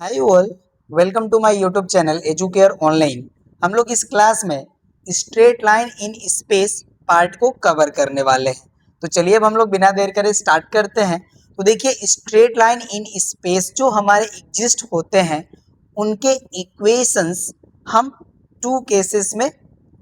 Hi all, welcome to my YouTube channel Educare online. हम लोग इस क्लास में straight line in space part को कवर करने वाले हैं। तो चलिए अब हम लोग बिना देर करे स्टार्ट करते हैं। तो देखिए, स्ट्रेट लाइन इन स्पेस जो हमारे एग्जिस्ट होते हैं उनके इक्वेशंस हम टू केसेस में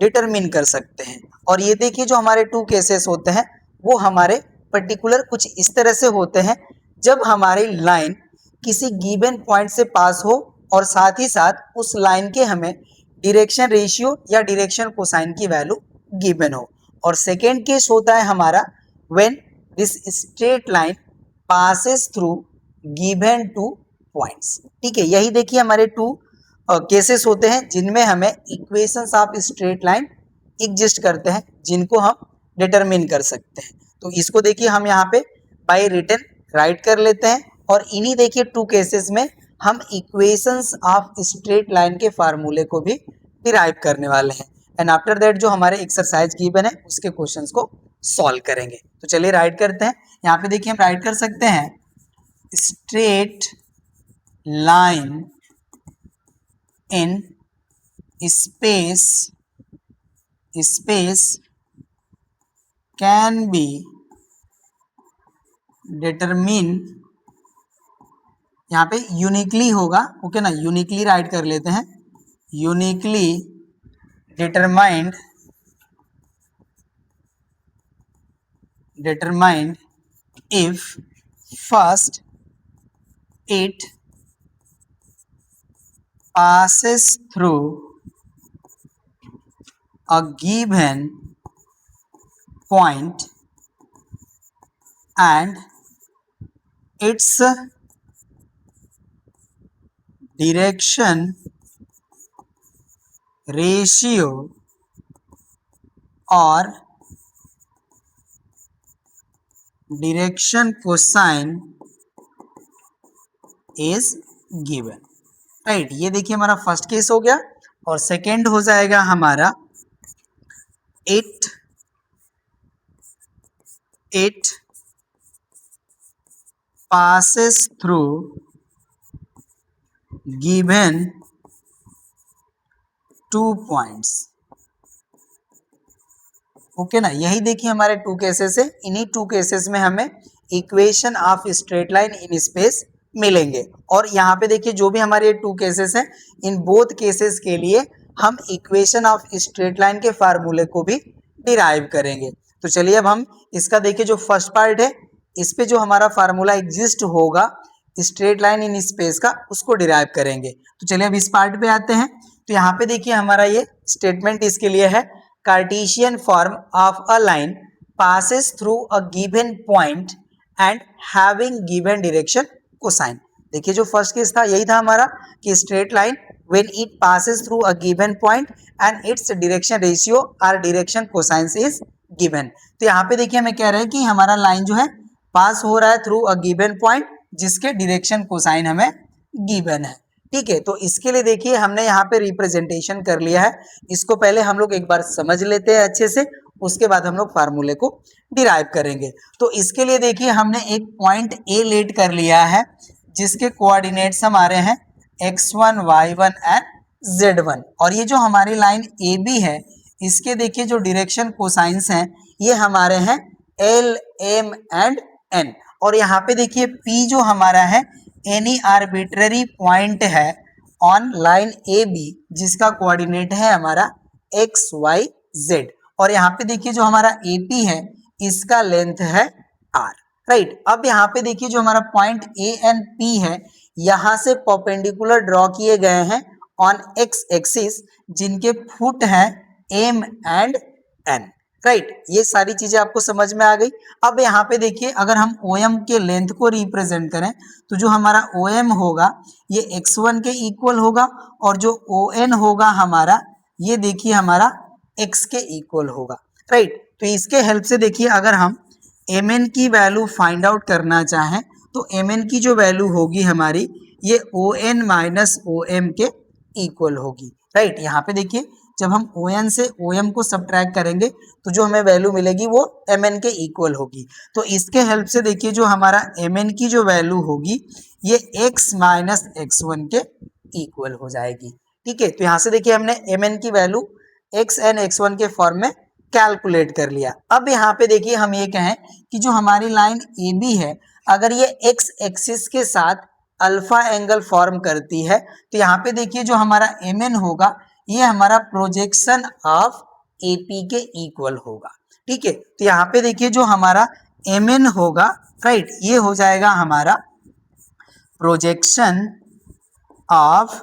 डिटरमिन कर सकते हैं। और ये देखिए, जो हमारे टू केसेस होते हैं वो हमारे पर्टिकुलर कुछ इस तरह से होते हैं। जब हमारी लाइन किसी गिवन पॉइंट से पास हो और साथ ही साथ उस लाइन के हमें डायरेक्शन रेशियो या डायरेक्शन कोसाइन की वैल्यू गिवन हो। और सेकेंड केस होता है हमारा when this straight line passes through given two points. ठीक है, यही देखिए हमारे टू केसेस होते हैं जिनमें हमें equations of straight line exist करते हैं, जिनको हम डिटरमिन कर सकते हैं। तो इसको देखिए हम यहाँ पे बाय रिटन राइट कर लेते हैं। और इन्हीं देखिए टू केसेस में हम इक्वेशंस ऑफ स्ट्रेट लाइन के फार्मूले को भी डिराइव करने वाले हैं। एंड आफ्टर दैट जो हमारे एक्सरसाइज गिवन है उसके क्वेश्चंस को सॉल्व करेंगे। तो चलिए राइट करते हैं। यहाँ पे देखिए हम राइट कर सकते हैं straight line in space can be determined, यहाँ पे यूनिकली होगा, ओके ना, यूनिकली राइट कर लेते हैं, uniquely determined if first it passes through a given point and its direction ratio or direction cosine is given। Right, ये देखिए हमारा फर्स्ट केस हो गया। और सेकेंड हो जाएगा हमारा it passes through given two points। Okay ना, यही देखिए हमारे टू केसेस है। इन्हीं टू केसेस में हमें equation of straight line in space मिलेंगे। और यहाँ पे देखिए जो भी हमारे टू केसेस हैं, इन बोथ केसेस के लिए हम इक्वेशन ऑफ स्ट्रेट लाइन के फार्मूले को भी डिराइव करेंगे। तो चलिए अब हम इसका देखिए, जो फर्स्ट पार्ट है इस पे जो हमारा फार्मूला एग्जिस्ट होगा स्ट्रेट लाइन इन स्पेस का, उसको डिराइव करेंगे। तो चलिए अब इस पार्ट पे आते हैं। तो यहाँ पे देखिए हमारा ये स्टेटमेंट इसके लिए है, Cartesian form of a line passes through a given point and having given direction cosine। देखिए जो फर्स्ट केस था यही था हमारा कि straight line when it passes through a given point and its direction ratio or direction cosine is given। तो यहाँ पे देखिए हमें कह रहे हैं कि हमारा लाइन जो है पास हो रहा है थ्रू अ गिवन पॉइंट जिसके डायरेक्शन कोसाइन हमें गिवन है। ठीक है, तो इसके लिए देखिए हमने यहाँ पे रिप्रेजेंटेशन कर लिया है। इसको पहले हम लोग एक बार समझ लेते हैं अच्छे से, उसके बाद हम लोग फार्मूले को डिराइव करेंगे। तो इसके लिए देखिए हमने एक पॉइंट ए लेट कर लिया है जिसके कोऑर्डिनेट्स हमारे हैं x1 y1 एंड z1। और ये जो हमारी लाइन ए बी है इसके देखिए जो डायरेक्शन कोसाइंस हैं ये हमारे हैं एल एम एंड एन। और यहाँ पे देखिए P जो हमारा है एनी आर्बिट्ररी पॉइंट है ऑन लाइन ए बी जिसका कोऑर्डिनेट है हमारा एक्स वाई जेड। और यहाँ पे देखिए जो हमारा ए पी है इसका लेंथ है आर। राइट, अब यहाँ पे देखिए जो हमारा पॉइंट ए एंड पी है यहाँ से परपेंडिकुलर ड्रॉ किए गए हैं ऑन एक्स एक्सिस जिनके फुट है एम एंड एन। राइट, ये सारी चीजें आपको समझ में आ गई। अब यहाँ पे देखिए अगर हम OM के लेंथ को रिप्रेजेंट करें तो जो हमारा OM होगा ये x1 के इक्वल होगा और जो ON होगा हमारा ये देखिए हमारा x के इक्वल होगा। राइट, तो इसके हेल्प से देखिए अगर हम MN की वैल्यू फाइंड आउट करना चाहें तो MN की जो वैल्यू होगी हमारी ये ON माइनस OM के इक्वल होगी। राइट, यहाँ पे देखिए जब हम ओ एन से ओ एम को सब्ट्रैक्ट करेंगे तो जो हमें वैल्यू मिलेगी वो एम एन के इक्वल होगी। तो इसके हेल्प से देखिए जो हमारा एम एन की जो वैल्यू होगी ये x माइनस एक्स वन के इक्वल हो जाएगी। ठीक है, तो यहाँ से देखिए हमने एम एन की value x n x one के फॉर्म में कैलकुलेट कर लिया। अब यहाँ पे देखिए हम ये कहें कि जो हमारी लाइन ए बी है अगर ये एक्स एक्सिस के साथ अल्फा एंगल फॉर्म करती है तो यहाँ पे देखिए जो हमारा एम एन होगा ये हमारा प्रोजेक्शन ऑफ एपी के इक्वल होगा। ठीक है, तो यहाँ पे देखिए जो हमारा एम एन होगा राइट ये हो जाएगा हमारा projection of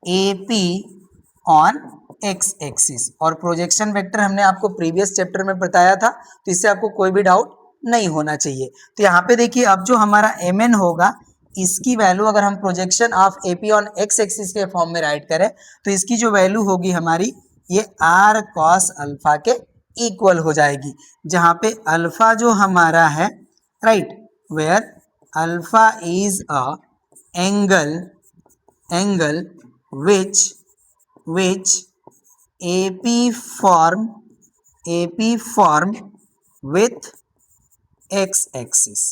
AP on x axis, और प्रोजेक्शन वेक्टर हमने आपको प्रीवियस चैप्टर में बताया था तो इससे आपको कोई भी डाउट नहीं होना चाहिए। तो यहाँ पे देखिए अब जो हमारा एम एन होगा इसकी वैल्यू अगर हम projection of AP on x axis के फॉर्म में राइट करें तो इसकी जो वैल्यू होगी हमारी ये आर कॉस अल्फा के इक्वल हो जाएगी, जहाँ पे अल्फा जो हमारा है right where alpha is a angle which AP form with x axis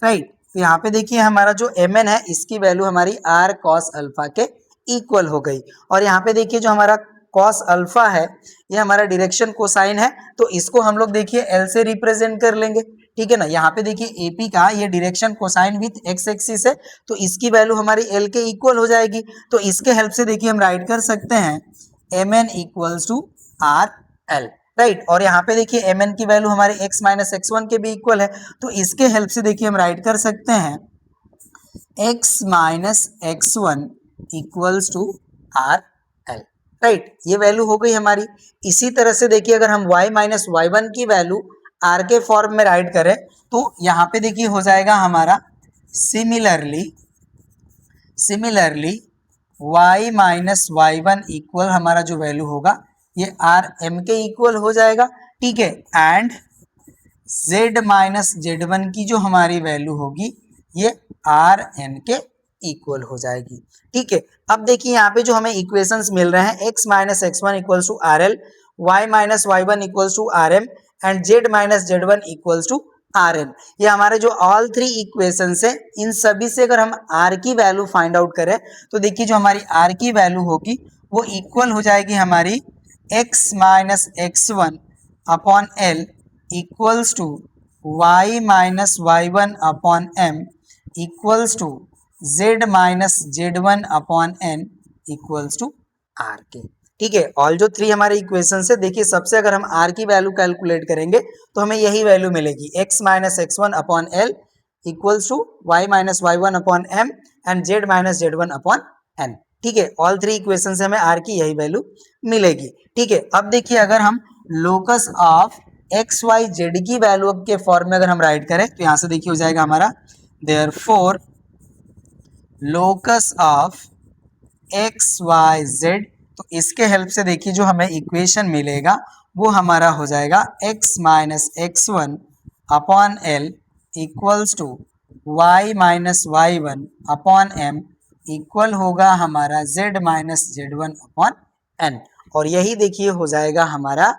right. तो यहाँ पे देखिए हमारा जो एम एन है इसकी वैल्यू हमारी आर कॉस अल्फा के इक्वल हो गई, और यहाँ पे देखिए जो हमारा कॉस अल्फा है ये हमारा डायरेक्शन कोसाइन है तो इसको हम लोग देखिए एल से रिप्रेजेंट कर लेंगे। ठीक है ना, यहाँ पे देखिए एपी का ये direction cosine with x axis है तो इसकी वैल्यू हमारी एल के इक्वल हो जाएगी। तो इसके हेल्प से देखिए हम राइट कर सकते हैं m n equals to r l right, और यहाँ पे देखिए एम एन की वैल्यू हमारे x माइनस एक्स वन के भी इक्वल है तो इसके हेल्प से देखिए हम राइट कर सकते हैं x minus x one equals to r l right, ये वैल्यू हो गई हमारी। इसी तरह से देखिए अगर हम y माइनस वाई वन की वैल्यू r के फॉर्म में राइट करें तो यहाँ पे देखिए हो जाएगा हमारा similarly y minus y one equal हमारा जो वैल्यू होगा ये आर एम के इक्वल हो जाएगा। ठीक है, and z minus z one की जो हमारी वैल्यू होगी ये आर एन के इक्वल हो जाएगी। ठीक है, अब देखिए यहाँ पे जो हमें इक्वेशंस मिल रहे हैं x minus x one equals to r l, y minus y one equals to r m and z minus z one equals to r n, ये हमारे जो ऑल थ्री इक्वेशंस है इन सभी से अगर हम r की वैल्यू फाइंड आउट करें तो देखिए जो हमारी r की वैल्यू होगी वो इक्वल हो जाएगी हमारी x minus x one upon l equals to y minus y one upon m equals to z minus z one upon n equals to r के। ठीक है, ऑल जो थ्री हमारे इक्वेशन है देखिए सबसे अगर हम r की वैल्यू कैलकुलेट करेंगे तो हमें यही वैल्यू मिलेगी x minus x one upon l equals to y minus y one upon m and z minus z one upon n. ठीक है, ऑल थ्री इक्वेशन से हमें r की यही वैल्यू मिलेगी। ठीक है, अब देखिए अगर हम locus of x y z की वैल्यू के फॉर्म में अगर हम राइट करें तो यहाँ से देखिए हो जाएगा हमारा therefore locus of x y z, तो इसके हेल्प से देखिए जो हमें इक्वेशन मिलेगा वो हमारा हो जाएगा x minus x one upon l equals to y minus y one upon m equal होगा हमारा z minus z one upon n, और यही देखिए हो जाएगा हमारा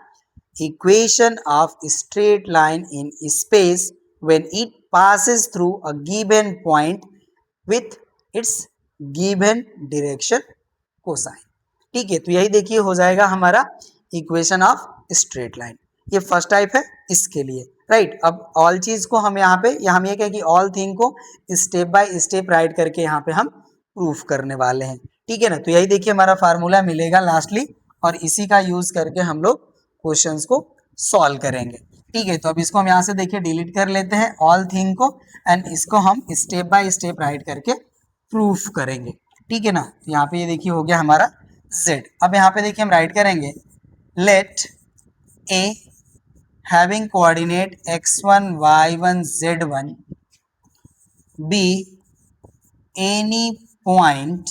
equation of straight line in space when it passes through a given point with its given direction cosine। ठीक है, तो यही देखिए हो जाएगा हमारा इक्वेशन ऑफ स्ट्रेट लाइन, ये फर्स्ट टाइप है इसके लिए राइट। अब ऑल चीज को हम यहाँ पे हम ये कहें कि ऑल थिंग को स्टेप बाय स्टेप राइट करके यहाँ पे हम प्रूफ करने वाले हैं। ठीक है ना, तो यही देखिए हमारा फार्मूला मिलेगा लास्टली, और इसी का यूज करके हम लोग क्वेश्चंस को सॉल्व करेंगे। ठीक है, तो अब इसको हम यहाँ से देखिए डिलीट कर लेते हैं ऑल थिंग को, एंड इसको हम स्टेप बाय स्टेप राइट करके प्रूफ करेंगे। ठीक है ना, तो यहाँ पे ये देखिए हो गया हमारा z। अब यहाँ पे देखिए हम राइट करेंगे let a having coordinate x1 y1 z1 be any point,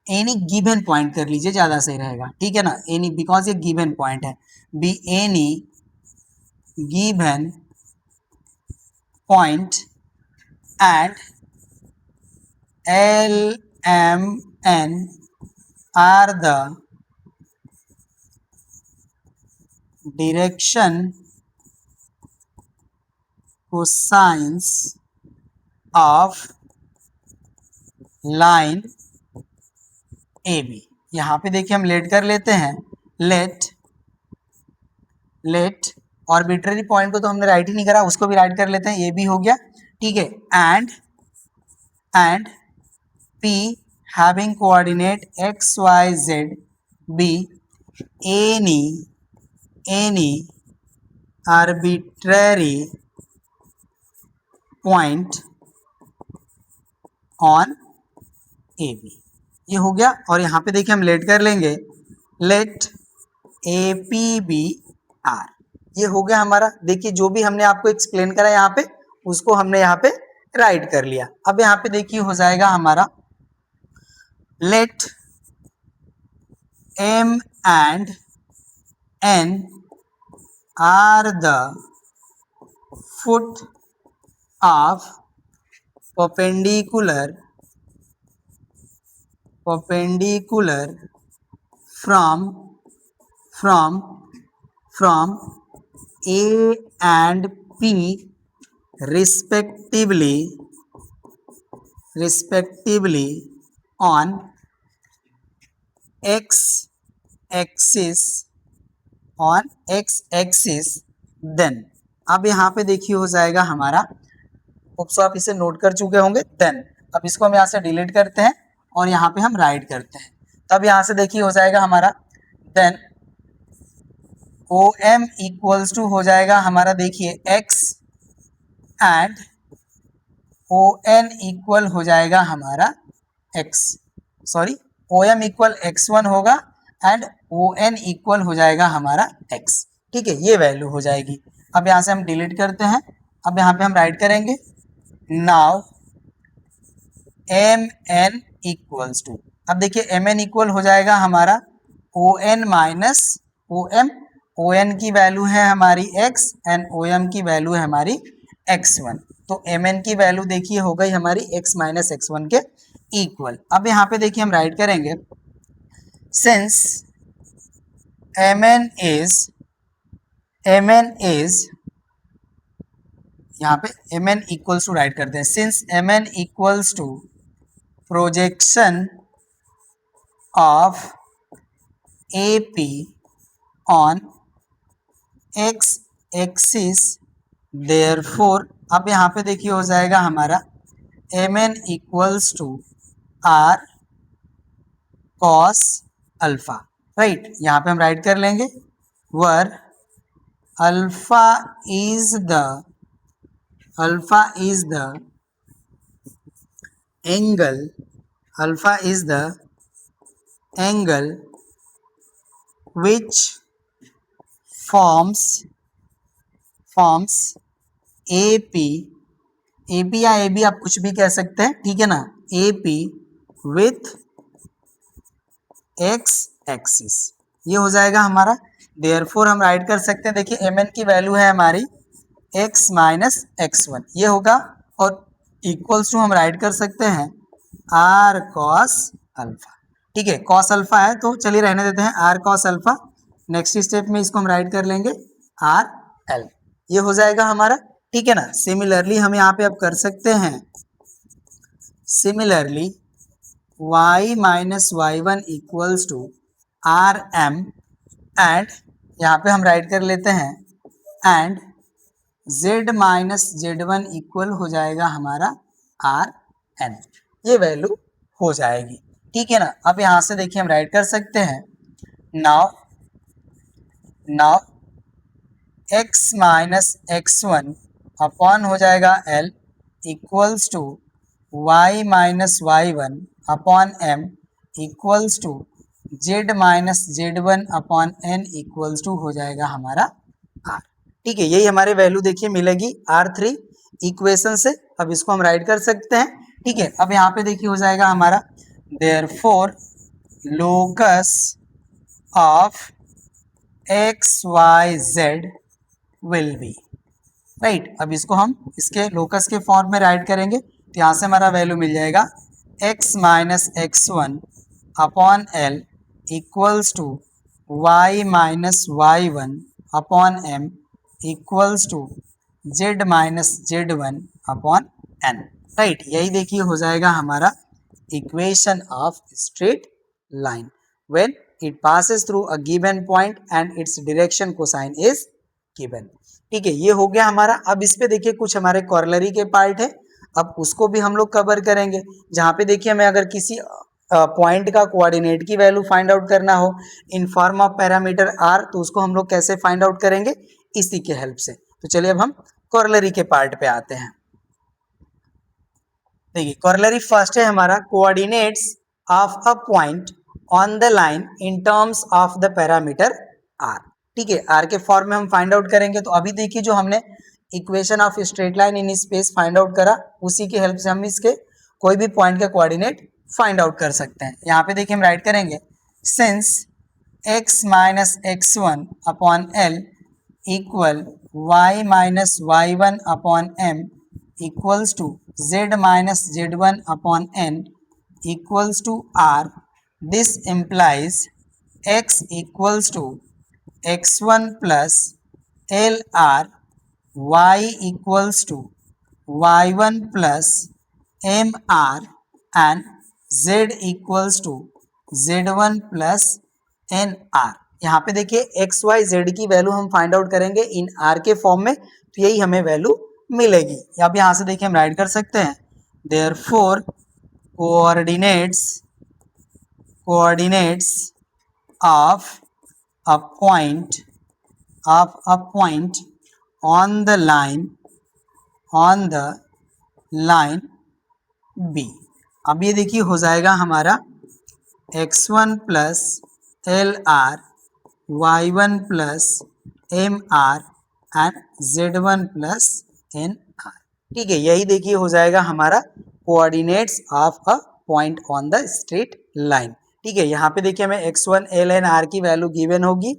any given point कर लीजिए ज्यादा सही रहेगा। ठीक है ना, एनी बिकॉज ये गिवन पॉइंट है, be any given point and L M N are the direction cosines of line A B. यहाँ पे देखिए हम लेट कर लेते हैं, लेट आर्बिट्रेरी पॉइंट को तो हमने राइट ही नहीं करा, उसको भी राइट कर लेते हैं, ये भी हो गया, ठीक है। And P having coordinate x y z be any arbitrary point on AB। ये हो गया। और यहाँ पे देखिए हम लेट कर लेंगे, लेट APBR। ये हो गया हमारा। देखिए जो भी हमने आपको एक्सप्लेन करा यहाँ पे, उसको हमने यहाँ पे राइट कर लिया। अब यहाँ पे देखिए हो जाएगा हमारा, let M and N are the foot of perpendicular from A and P respectively on x axis then। अब यहाँ पे देखिए हो जाएगा हमारा, होप्स आप इसे नोट कर चुके होंगे, देन। अब इसको हम यहाँ से डिलीट करते हैं और यहाँ पे हम राइट करते हैं। तब यहाँ से देखिए हो जाएगा हमारा, देन OM इक्वल्स टू हो जाएगा हमारा, देखिए x एंड ON इक्वल हो जाएगा हमारा OM इक्वल x1 होगा एंड ON इक्वल हो जाएगा हमारा x, ठीक है, ये वैल्यू हो जाएगी। अब यहाँ से हम डिलीट करते हैं, अब यहाँ पे हम राइट करेंगे, नाउ MN इक्वल्स टू, अब देखिए MN इक्वल हो जाएगा हमारा ON माइनस OM। ON की वैल्यू है हमारी x एंड OM की वैल्यू है हमारी x1। तो MN की वैल्यू देखिए हो गई हमारी x माइनस x1 के इक्वल। अब यहाँ पे देखिए हम राइट करेंगे, सिंस MN इज यहाँ पे MN इक्वल्स टू राइट करते हैं, since MN equals to projection of AP on x axis, therefore. अब यहाँ पे देखिए हो जाएगा हमारा MN equals to R cos alpha, right. यहाँ पे हम राइट कर लेंगे, where alpha is the angle which forms AP या AB आप कुछ भी कह सकते हैं, ठीक है ना, AP विथ x एक्सिस, ये हो जाएगा हमारा। देयरफॉर हम राइट कर सकते हैं, देखिए MN की वैल्यू है हमारी x माइनस x1, ये होगा, और इक्वल्स टू हम राइट कर सकते हैं R cos अल्फा, ठीक है, cos अल्फा है तो चलिए रहने देते हैं R cos alpha. Next step में इसको हम राइट कर लेंगे RL, ये हो जाएगा हमारा, ठीक है ना। सिमिलरली हम यहाँ पे अब कर सकते हैं, similarly y minus y1 equals to RM and यहाँ पे हम राइट कर लेते हैं and z minus z1 equal हो जाएगा हमारा RN, ये वैल्यू हो जाएगी, ठीक है ना। अब यहाँ से देखिए हम राइट कर सकते हैं, now x minus x1 upon हो जाएगा L equals to y minus y1 upon M equals to z minus z1 upon n equals to हो जाएगा हमारा R, ठीक है। यही हमारे वैल्यू देखिए मिलेगी R3 इक्वेशन से। अब इसको हम राइट कर सकते हैं, ठीक है। अब यहाँ पे देखिए हो जाएगा हमारा, therefore locus of XYZ will be, right. अब इसको हम इसके लोकस के फॉर्म में राइट करेंगे, तो यहाँ से हमारा वैल्यू मिल जाएगा x minus x1 upon L equals to y minus y1 upon m equals to z minus z1 upon n, right. यही देखिए हो जाएगा हमारा equation of straight line when it passes through a given point and its direction cosine is given. ठीक है, ये हो गया हमारा। अब इस पे देखिए कुछ हमारे कॉर्लरी के पार्ट है, अब उसको भी हम लोग कवर करेंगे। जहाँ पे देखिए हमें अगर किसी पॉइंट का कोऑर्डिनेट की वैल्यू फाइंड आउट करना हो in form of parameter r, तो उसको हम लोग कैसे फाइंड आउट करेंगे, इसी के हेल्प से। तो चलिए अब हम कॉर्लरी के पार्ट पे आते हैं। देखिए कॉर्लरी फर्स्ट है हमारा coordinates of a point on the line in terms of the parameter r. ठीक है, आर के फॉर्म में हम फाइंड आउट करेंगे। तो अभी देखिए जो हमने equation of straight line in space find out करा, उसी की हेल्प से हम इसके कोई भी पॉइंट का कोऑर्डिनेट फाइंड आउट कर सकते हैं। यहाँ पे देखिए हम राइट करेंगे since x minus x1 upon l equal y minus y1 upon m equals to z minus z1 upon n equals to r, this implies x equals to x1 plus l r, y equals to y1 plus m r and z equals to z1 plus n r. यहाँ पे देखिए x y z की value हम find out करेंगे in are के form में, तो यही हमें वैल्यू मिलेगी। अब यहाँ से देखिए हम राइट कर सकते हैं therefore coordinates of a point on the line be. अब ये देखिए हो जाएगा हमारा x1 plus l r, y1 plus m r and z1 plus n r. ठीक है, यही देखिए हो जाएगा हमारा coordinates of a point on the straight line. ठीक है, यहाँ पे देखिए हमें x1 एल एन आर की वैल्यू गिवन होगी,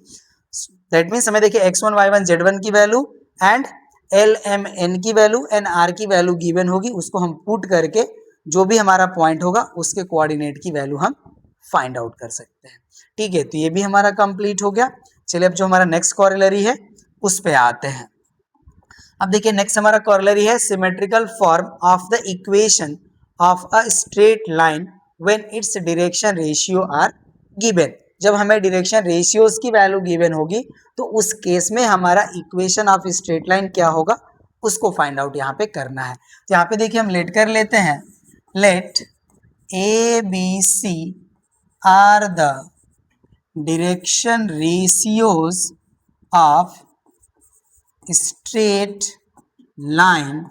दैट मीन्स हमें देखिए x1 y1 z1 की value and L M n की वैल्यू एन आर की वैल्यू गिवन होगी। उसको हम पुट करके जो भी हमारा पॉइंट होगा उसके कोऑर्डिनेट की वैल्यू हम फाइंड आउट कर सकते हैं। ठीक है, तो ये भी हमारा कंप्लीट हो गया। चलिए अब जो हमारा नेक्स्ट कॉरेलरी है उस पे आते हैं। अब देखिए नेक्स्ट हमारा कॉरेलरी है symmetrical form of the equation of a straight line when its direction ratio are given. जब हमें डायरेक्शन रेशियोज की वैल्यू गिवन होगी तो उस केस में हमारा इक्वेशन ऑफ स्ट्रेट लाइन क्या होगा उसको फाइंड आउट यहाँ पे करना है। तो यहाँ पे देखिए हम लेट कर लेते हैं, let a b c are the direction ratios of straight line,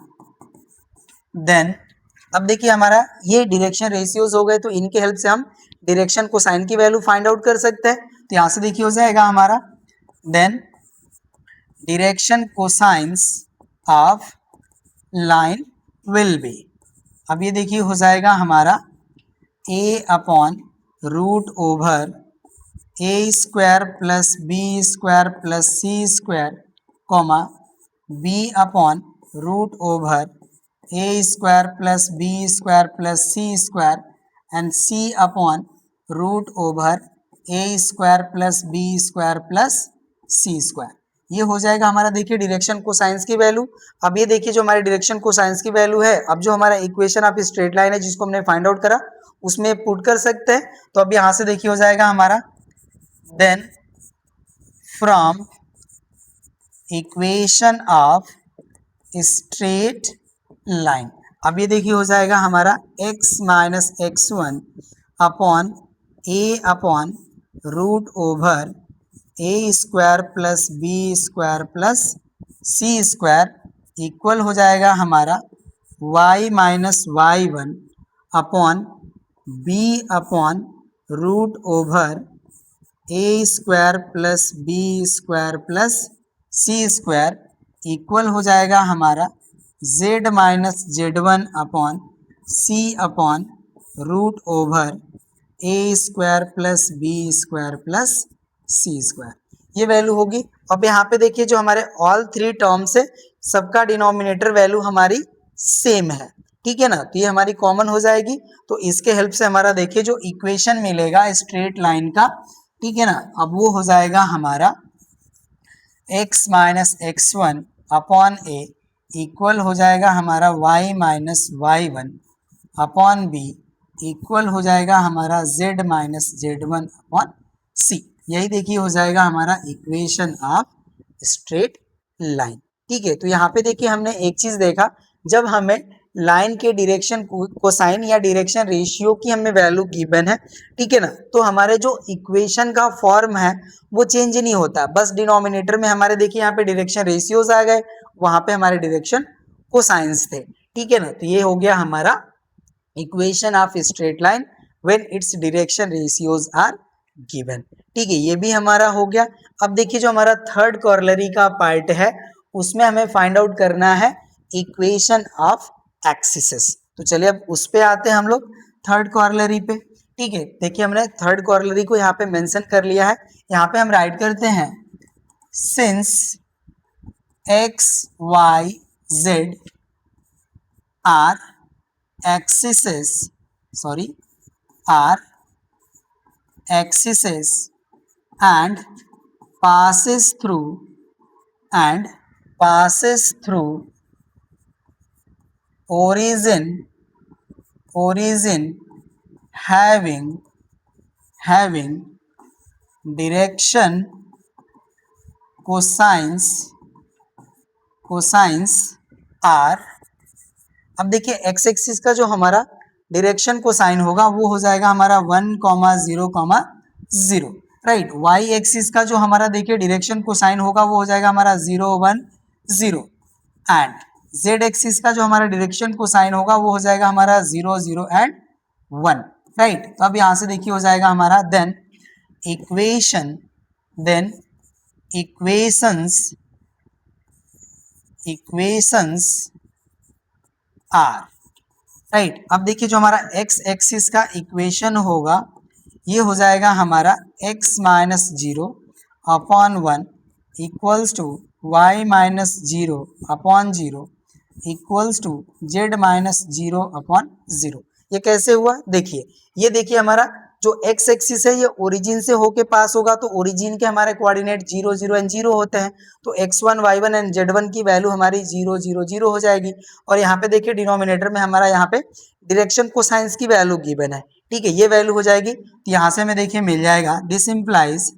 then अब देखिए हमारा ये डायरेक्शन रेशियोज हो गए, तो इनके हेल्प से हम डायरेक्शन कोसाइन की वैल्यू फाइंड आउट कर सकते हैं। तो यहाँ से देखिए हो जाएगा हमारा then direction cosines of line will be. अब ये देखिए हो जाएगा हमारा a upon root over a square plus b square plus c square comma b upon root over a square plus b square plus c square and c upon root over a square plus b square plus c square. ये हो जाएगा हमारा देखिए direction cosines की value. अब ये देखिए जो हमारी डायरेक्शन कोसाइंस की वैल्यू है, अब जो हमारा इक्वेशन ऑफ स्ट्रेट लाइन है जिसको हमने फाइंड आउट करा उसमें पुट कर सकते हैं। तो अब यहाँ से देखिए हो जाएगा हमारा then from equation of straight line, अब ये देखिए हो जाएगा हमारा x minus x1 upon a upon root over a square plus b square plus c square equal हो जाएगा हमारा y minus y1 upon b upon root over a square plus b square plus c square equal हो जाएगा हमारा z minus z1 upon c upon root over a square plus b square plus c square, ये value होगी। अब यहाँ पे देखिए जो हमारे ऑल थ्री टर्म्स है सबका डिनोमिनेटर वैल्यू हमारी सेम है, ठीक है ना, तो ये हमारी कॉमन हो जाएगी। तो इसके हेल्प से हमारा देखिए जो इक्वेशन मिलेगा स्ट्रेट लाइन का, ठीक है ना, अब वो हो जाएगा हमारा x minus x one upon a equal हो जाएगा हमारा y minus y one upon b equal हो जाएगा हमारा z minus z one upon c. यही देखिए हो जाएगा हमारा इक्वेशन ऑफ स्ट्रेट लाइन। ठीक है, तो यहाँ पे देखिए हमने एक चीज देखा, जब हमें लाइन के डायरेक्शन कोसाइन या डायरेक्शन रेशियो की हमें वैल्यू गिवन है, ठीक है ना, तो हमारे जो इक्वेशन का फॉर्म है वो चेंज नहीं होता, बस डिनोमिनेटर में हमारे देखिए यहाँ पे डायरेक्शन रेशियोज आ गए, वहां पे हमारे डायरेक्शन कोसाइंस थे। ठीक है ना, तो ये हो गया हमारा equation of straight line when its direction ratios are given. ठीक है, ये भी हमारा हो गया। अब देखिए जो हमारा थर्ड कॉर्लरी का पार्ट है उसमें हमें फाइंड आउट करना है इक्वेशन ऑफ एक्सिस। तो चलिए अब उस पे आते हैं हम लोग थर्ड कॉर्लरी पे। ठीक है, देखिए हमने थर्ड कॉर्लरी को यहाँ पे मेंशन कर लिया है। यहाँ पे हम राइट करते हैं since x y z are axes are axes and passes through origin having direction cosines are। अब देखिए एक्स एक्सिस का जो हमारा डायरेक्शन कोसाइन होगा वो हो जाएगा हमारा 1,0,0, राइट। वाई एक्सिस का जो हमारा देखिए डायरेक्शन कोसाइन होगा वो हो जाएगा हमारा 0,1,0 एंड जेड एक्सिस का जो हमारा डायरेक्शन कोसाइन होगा वो हो जाएगा हमारा 0,0 एंड 1, राइट। तो अब यहाँ से देखिए हो जाएगा हमारा देन इक्वेशंस आर, राइट। अब देखिए जो हमारा एक्स एक्सिस का इक्वेशन होगा ये हो जाएगा हमारा x minus 0 upon 1 equals to y minus 0 upon 0 equals to z minus 0 upon 0। ये कैसे हुआ देखिए, ये देखिए हमारा जो x एक्सिस है ये ओरिजिन से होके पास होगा, तो ओरिजिन के हमारे कोऑर्डिनेट 0, 0 एंड 0 होते हैं, तो x1, y1 एंड z1 की वैल्यू हमारी 0, 0, 0 हो जाएगी। और यहाँ पे देखिए डिनोमिनेटर में हमारा यहाँ पे डायरेक्शन कोसाइंस की वैल्यू गिवन है। ठीक है, ये वैल्यू हो जाएगी, तो यहाँ से हमें देखिए मिल जाएगा this implies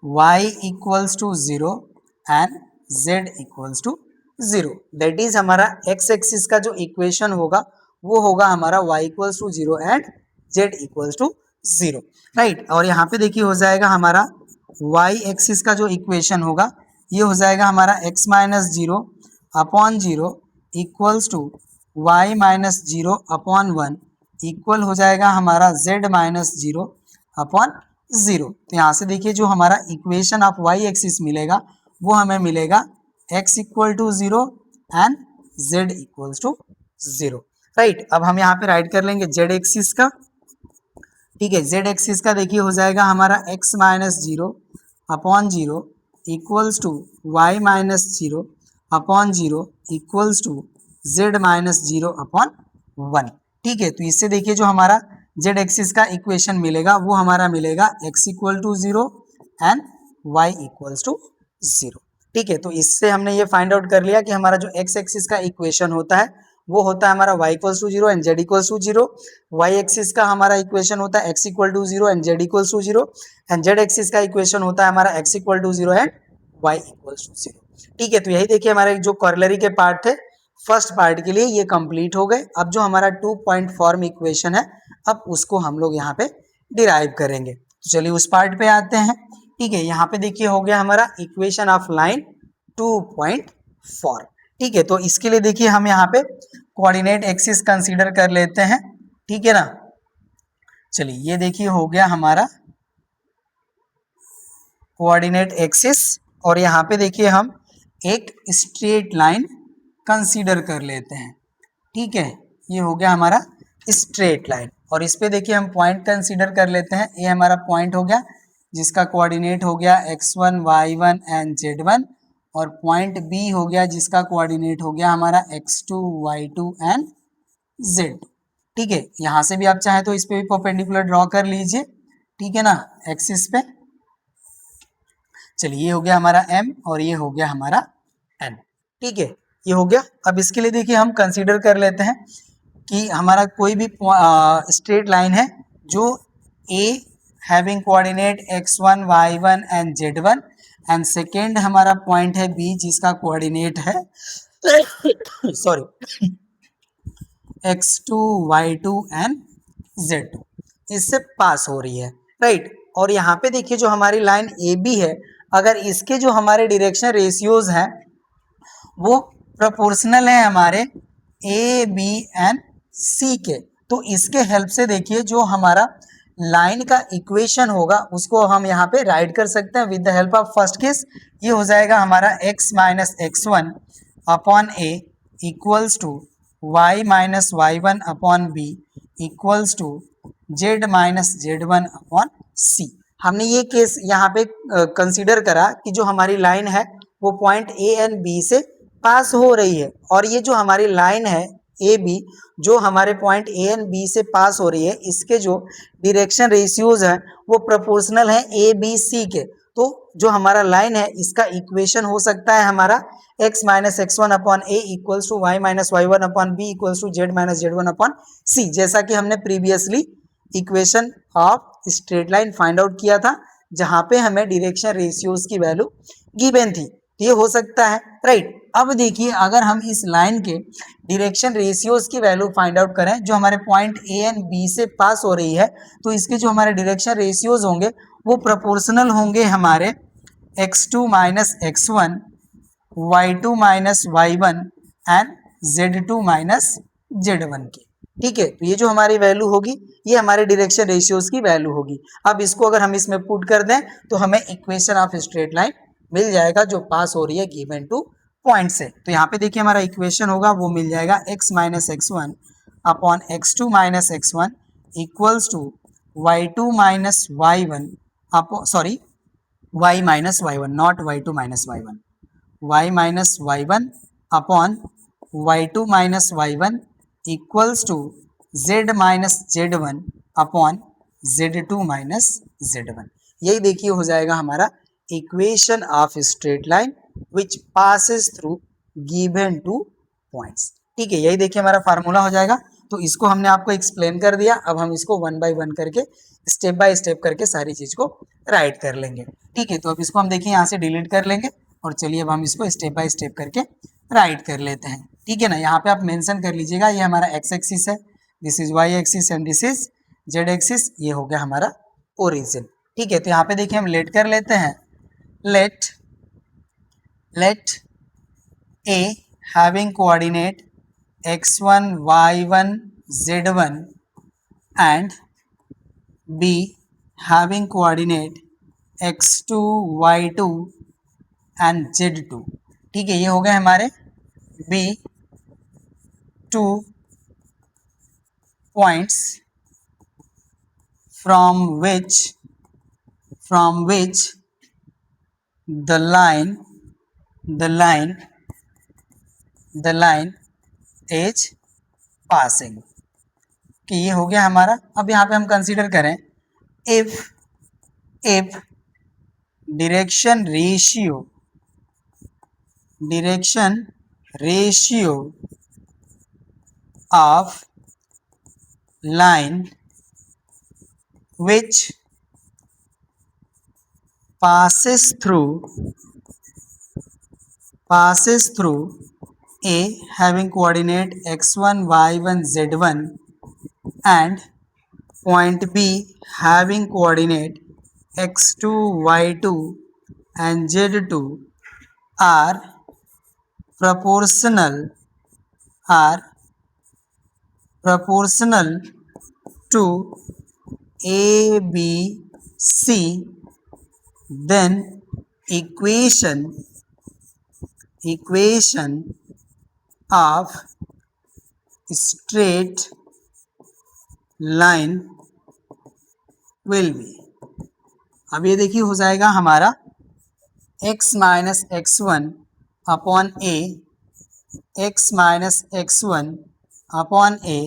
y equals to 0 and z equals to 0। That is हमारा x एक्सिस का जो इक्वेशन होगा वो होगा हमारा y equals to 0 and z equals to 0, right. और यहाँ पे देखिए हो जाएगा हमारा y एक्सिस का जो इक्वेशन होगा ये हो जाएगा हमारा x minus 0 upon 0 equals to y minus 0 upon 1 equal हो जाएगा हमारा z माइनस 0 अपॉन 0। तो यहाँ से देखिए जो हमारा इक्वेशन ऑफ y एक्सिस मिलेगा वो हमें मिलेगा x equal to 0 and z equals to 0, right. अब हम यहाँ पे राइट कर लेंगे z एक्सिस का। ठीक है, z एक्सिस का देखिए हो जाएगा हमारा x minus 0 upon 0 equals to y minus 0 upon 0 equals to z minus 0 upon 1। ठीक है, तो इससे देखिए जो हमारा z एक्सिस का इक्वेशन मिलेगा वो हमारा मिलेगा x equal to 0 and y equals to 0। ठीक है, तो इससे हमने ये फाइंड आउट कर लिया कि हमारा जो x एक्सिस का इक्वेशन होता है वो होता है हमारा y equals to 0 and z equals to 0। y axis का हमारा इक्वेशन होता है x equal to 0 and z equals to 0 and z axis का इक्वेशन होता है हमारा x equal to 0 and y equals to 0। ठीक है, तो यही देखिए हमारे जो कॉर्लरी के पार्ट थे फर्स्ट पार्ट के लिए ये कंप्लीट हो गए। अब जो हमारा 2 पॉइंट फॉर्म इक्वेशन है अब उसको हम लोग यहाँ पे डिराइव करेंगे। तो चलिए उस पार्ट पे आते हैं। ठीक है, यहाँ पे देखिए हो गया हमारा इक्वेशन ऑफ लाइन 2.4। ठीक है, तो इसके लिए देखिए हम यहाँ पे कोऑर्डिनेट एक्सिस कंसीडर कर लेते हैं। ठीक है ना, चलिए ये देखिए हो गया हमारा कोऑर्डिनेट एक्सिस और यहाँ पे देखिए हम एक स्ट्रेट लाइन कंसीडर कर लेते हैं। ठीक है, ये हो गया हमारा स्ट्रेट लाइन और इस पे देखिए हम पॉइंट कंसीडर कर लेते हैं। ये हमारा पॉइंट हो गया जिसका कोऑर्डिनेट हो गया x1, y1 एंड z1 और पॉइंट B हो गया जिसका कोऑर्डिनेट हो गया हमारा x2, y2 एंड z। ठीक है, यहाँ से भी आप चाहें तो इस पे भी परपेंडिकुलर ड्रॉ कर लीजिए। ठीक है ना, एक्सिस पे। चलिए ये हो गया हमारा m और ये हो गया हमारा n। ठीक है, ये हो गया। अब इसके लिए देखिए हम कंसीडर कर लेते हैं कि हमारा कोई भी स्ट्रेट लाइन है जो a having coordinate x1 y1 and z1 and second हमारा पॉइंट है b जिसका कोऑर्डिनेट है sorry x2 y2 and z2, इससे पास हो रही है, राइट। और यहाँ पे देखिए जो हमारी लाइन ए बी है, अगर इसके जो हमारे डायरेक्शन रेशियोज हैं वो प्रोपोर्शनल है हमारे ए बी एंड सी के, तो इसके हेल्प से देखिए जो हमारा लाइन का इक्वेशन होगा उसको हम यहाँ पे राइट कर सकते हैं with the help of first case. ये हो जाएगा हमारा x minus x1 upon a equals to y minus y1 upon b equals to z minus z1 upon c. हमने ये केस यहाँ पे कंसीडर करा कि जो हमारी लाइन है वो पॉइंट ए एंड बी से पास हो रही है, और ये जो हमारी लाइन है ए बी जो हमारे पॉइंट ए एंड बी से पास हो रही है, इसके जो डायरेक्शन रेशियोज हैं वो प्रोपोर्शनल है ए बी सी के। तो जो हमारा लाइन है इसका इक्वेशन हो सकता है हमारा x minus x1 upon a equals to y minus y one upon b equals to z minus z one upon c, जैसा कि हमने previously equation of straight line find out किया था जहां पे हमें डायरेक्शन रेशियोज की वैल्यू गिवन थी। ये हो सकता है, राइट। अब देखिए अगर हम इस लाइन के डायरेक्शन रेशियोज की वैल्यू फाइंड आउट करें जो हमारे पॉइंट ए एंड बी से पास हो रही है, तो इसके जो हमारे डायरेक्शन रेशियोज होंगे वो प्रोपोर्शनल होंगे हमारे x2 minus x1 y2 minus y1 and z2 minus z1 के। ठीक है, तो ये जो हमारी वैल्यू होगी ये हमारे डायरेक्शन रेशियोज की वैल्यू होगी। अब इसको अगर हम इसमें पुट कर दें तो हमें इक्वेशन ऑफ स्ट्रेट लाइन मिल जाएगा जो पास हो रही है गिवन टू पॉइंट से। तो यहाँ पे देखिए हमारा इक्वेशन होगा वो मिल जाएगा x minus x1 upon x2 minus x1 equals to y2 minus y1 sorry y minus y1 not y2 minus y1, y minus y1 upon y2 minus y1 equals to z minus z1 upon z2 minus z1। यही देखिए हो जाएगा हमारा equation of straight line which passes through given two points. ठीक है, यही देखिए हमारा फार्मूला हो जाएगा। तो इसको हमने आपको एक्सप्लेन कर दिया, अब हम इसको वन बाय वन करके स्टेप बाय स्टेप करके सारी चीज को राइट कर लेंगे। ठीक है, तो अब इसको हम देखिए यहाँ से डिलीट कर लेंगे और चलिए अब हम इसको स्टेप बाय स्टेप करके राइट कर लेते हैं। ठीक है ना, यहाँ पे आप मेंशन कर लीजिएगा ये हमारा एक्स एक्सिस है, this is y axis and this is z axis, ये हो गया हमारा ओरिजिन। ठीक है, तो यहाँ पे देखिए हम लेट कर लेते हैं, let A having coordinate x1 y1 z1 and B having coordinate x2 y2 and z2। ठीक है, ये हो गए हमारे B two points from which the line is passing। कि ये हो गया हमारा। अब यहाँ पे हम कंसीडर करें if direction ratio of line which passes through A having coordinate x1 y1 z1 and point B having coordinate x2 y2 and z2 are proportional to A B C, then equation of straight line will be। अब ये देखिए हो जाएगा हमारा x minus x1 upon a, x minus x1 upon a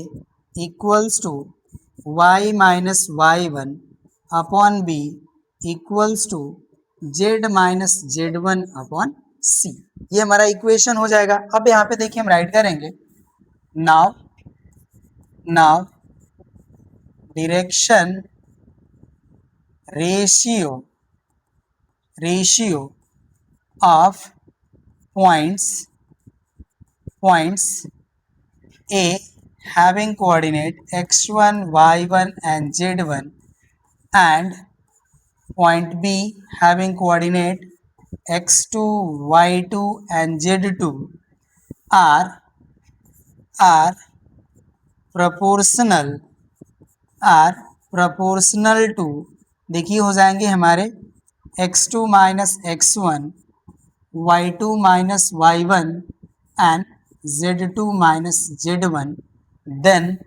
equals to y minus y1 upon b equals to z minus z one upon c, ये हमारा equation हो जाएगा। अब यहाँ पे देखिए हम राइट करेंगे now direction ratio of points A having coordinate x1, y1 and z1 and point B having coordinate x2, y2 and z2 are proportional to, देखिए हो जाएंगे हमारे x2 minus x1, y2 minus y1 and z2 minus z1, then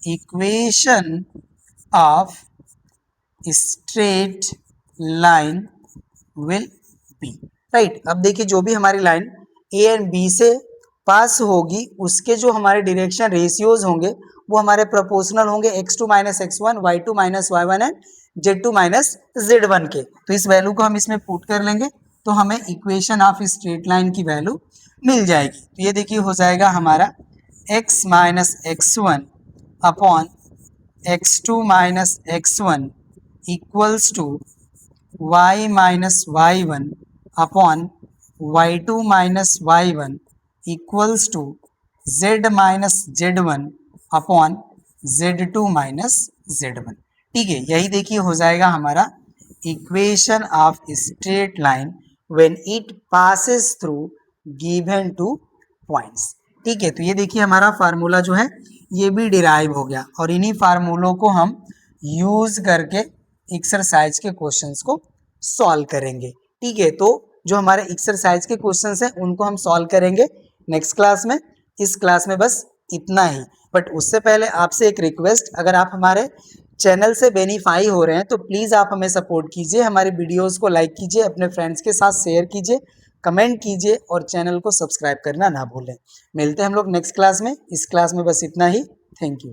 equation of straight line will be, right. अब देखिए जो भी हमारी line A and B से पास होगी उसके जो हमारे डायरेक्शन रेशियोज होंगे वो हमारे प्रोपोर्शनल होंगे x2 minus x1, y2 minus y1 and z2 minus z1 के। तो इस वैल्यू को हम इसमें पुट कर लेंगे तो हमें इक्वेशन ऑफ स्ट्रेट लाइन की वैल्यू मिल जाएगी। तो ये देखिए हो जाएगा हमारा x minus x1 upon x2 minus x1 equals to y minus y1 upon y2 minus y1 equals to z minus z1 upon z2 minus z1। ठीक है, यही देखिए हो जाएगा हमारा equation of straight line when it passes through given two points. ठीक है, तो ये देखिए हमारा फार्मूला जो है ये भी डिराइव हो गया और इन्हीं फार्मूलों को हम यूज करके एक्सरसाइज के क्वेश्चंस को सॉल्व करेंगे। ठीक है, तो जो हमारे एक्सरसाइज के क्वेश्चंस हैं उनको हम सॉल्व करेंगे नेक्स्ट क्लास में। इस क्लास में बस इतना ही, बट उससे पहले आपसे एक रिक्वेस्ट, अगर आप हमारे चैनल से बेनिफाई हो रहे हैं तो प्लीज़ आप हमें सपोर्ट कीजिए, हमारे वीडियोस को लाइक कीजिए, अपने फ्रेंड्स के साथ शेयर कीजिए, कमेंट कीजिए और चैनल को सब्सक्राइब करना ना भूलें। मिलते हैं हम लोग नेक्स्ट क्लास में। इस क्लास में बस इतना ही। Thank you.